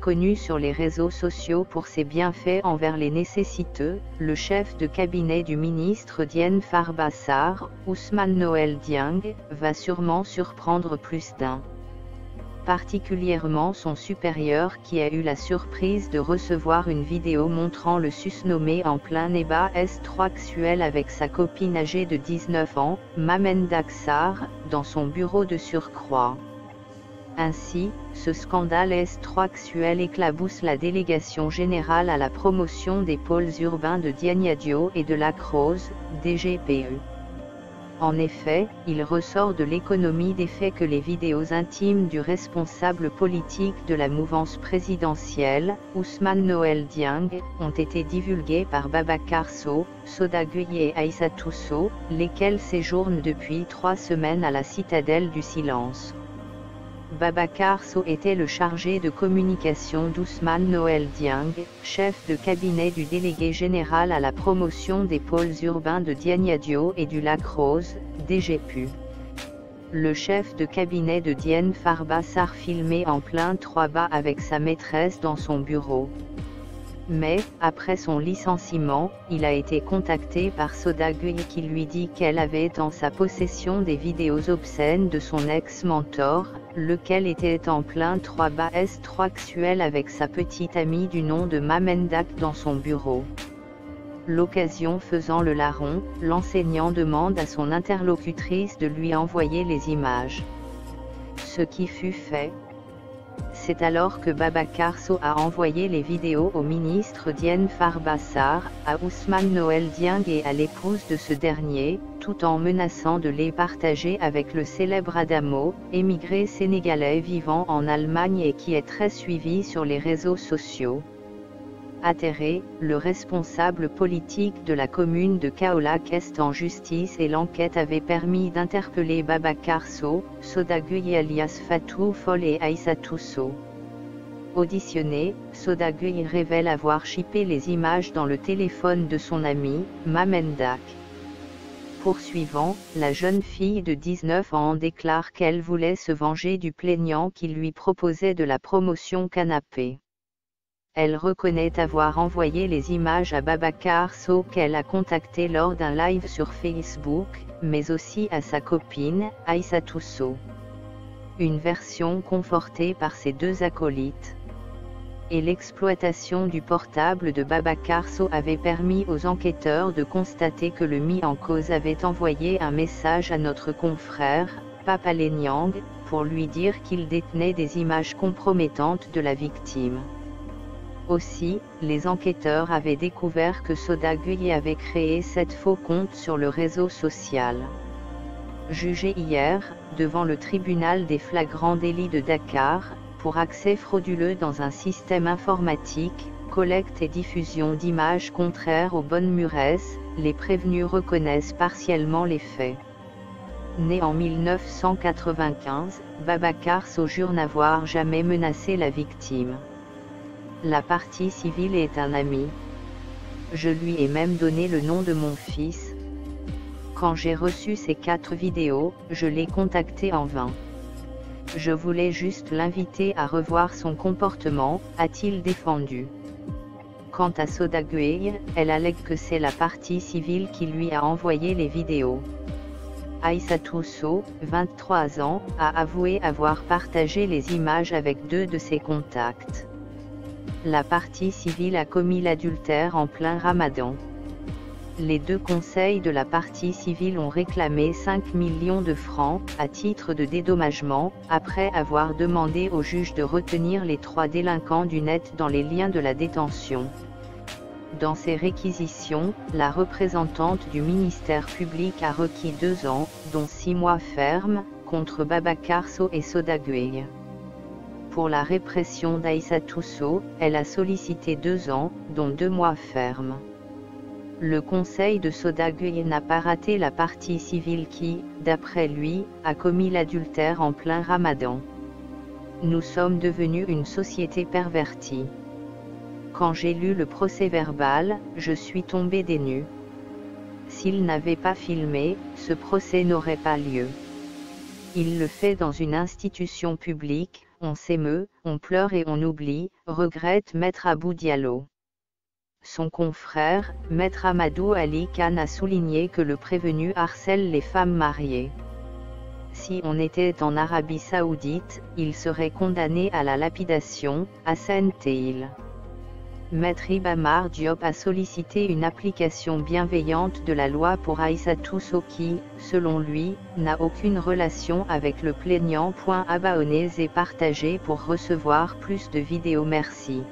connu sur les réseaux sociaux pour ses bienfaits envers les nécessiteux, le chef de cabinet du ministre Diène Farba Sarr, Ousmane Noël Dieng, va sûrement surprendre plus d'un. Particulièrement son supérieur qui a eu la surprise de recevoir une vidéo montrant le susnommé en plein débat extra-sexuel avec sa copine âgée de 19 ans, Mamendak Sarr, dans son bureau de surcroît. Ainsi, ce scandale extra-sexuel éclabousse la délégation générale à la promotion des pôles urbains de Diagnadio et de Lac Rose, DGPE. En effet, il ressort de l'économie des faits que les vidéos intimes du responsable politique de la mouvance présidentielle, Ousmane Noël Dieng, ont été divulguées par Babacar Sow, Soda Gueye et Aïssatou Sow, lesquels séjournent depuis 3 semaines à la citadelle du silence. Babacar Sow était le chargé de communication d'Ousmane Noël Dieng, chef de cabinet du délégué général à la promotion des pôles urbains de Diagnadio et du Lac Rose, DGPU. Le chef de cabinet de Diène Farba Sarr filmé en plein 3-bas avec sa maîtresse dans son bureau. Mais, après son licenciement, il a été contacté par Soda Gueye qui lui dit qu'elle avait en sa possession des vidéos obscènes de son ex-mentor, lequel était en plein 3-bas extra-sexuel avec sa petite amie du nom de Mamendak dans son bureau. L'occasion faisant le larron, l'enseignant demande à son interlocutrice de lui envoyer les images. Ce qui fut fait. C'est alors que Babacar Sow a envoyé les vidéos au ministre Diène Farba Sarr, à Ousmane Noël Dieng et à l'épouse de ce dernier, tout en menaçant de les partager avec le célèbre Adamo, émigré sénégalais vivant en Allemagne et qui est très suivi sur les réseaux sociaux. Atterré, le responsable politique de la commune de Kaolack est en justice et l'enquête avait permis d'interpeller Babacar Sow, Soda Gueye alias Fatou Fall et Aïssatou Sow. Auditionné, Soda Gueye révèle avoir chippé les images dans le téléphone de son ami, Mamendak. Poursuivant, la jeune fille de 19 ans déclare qu'elle voulait se venger du plaignant qui lui proposait de la promotion canapé. Elle reconnaît avoir envoyé les images à Babacar Sow qu'elle a contacté lors d'un live sur Facebook, mais aussi à sa copine, Aïssatou Sow. Une version confortée par ses 2 acolytes. Et l'exploitation du portable de Babacar Sow avait permis aux enquêteurs de constater que le mis en cause avait envoyé un message à notre confrère, Pape Alé Niang, pour lui dire qu'il détenait des images compromettantes de la victime. Aussi, les enquêteurs avaient découvert que Soda Gueye avait créé 7 faux comptes sur le réseau social. Jugé hier, devant le tribunal des flagrants délits de Dakar, pour accès frauduleux dans un système informatique, collecte et diffusion d'images contraires aux bonnes mœurs, les prévenus reconnaissent partiellement les faits. Né en 1995, Babacar Sow jure n'avoir jamais menacé la victime. La partie civile est un ami. Je lui ai même donné le nom de mon fils. Quand j'ai reçu ces 4 vidéos, je l'ai contacté en vain. Je voulais juste l'inviter à revoir son comportement, a-t-il défendu. Quant à Soda Gueye, elle allègue que c'est la partie civile qui lui a envoyé les vidéos. Aïssatou Sow, 23 ans, a avoué avoir partagé les images avec 2 de ses contacts. La partie civile a commis l'adultère en plein Ramadan. Les 2 conseils de la partie civile ont réclamé 5 millions de francs, à titre de dédommagement, après avoir demandé au juge de retenir les 3 délinquants du net dans les liens de la détention. Dans ces réquisitions, la représentante du ministère public a requis 2 ans, dont 6 mois fermes, contre Babacar Sow et Soda Gueye. Pour la répression d'Aïssatou Sow, elle a sollicité 2 ans, dont 2 mois fermes. Le conseil de Soda Gueye n'a pas raté la partie civile qui, d'après lui, a commis l'adultère en plein Ramadan. Nous sommes devenus une société pervertie. Quand j'ai lu le procès-verbal, je suis tombé des nues. S'il n'avait pas filmé, ce procès n'aurait pas lieu. Il le fait dans une institution publique, on s'émeut, on pleure et on oublie, regrette Maître Abou Diallo. Son confrère, Maître Amadou Ali Khan a souligné que le prévenu harcèle les femmes mariées. Si on était en Arabie Saoudite, il serait condamné à la lapidation, assène-t-il. Maître Ibamar Diop a sollicité une application bienveillante de la loi pour Aïssatou Sow qui, selon lui, n'a aucune relation avec le plaignant. Abonnez et partagez pour recevoir plus de vidéos. Merci.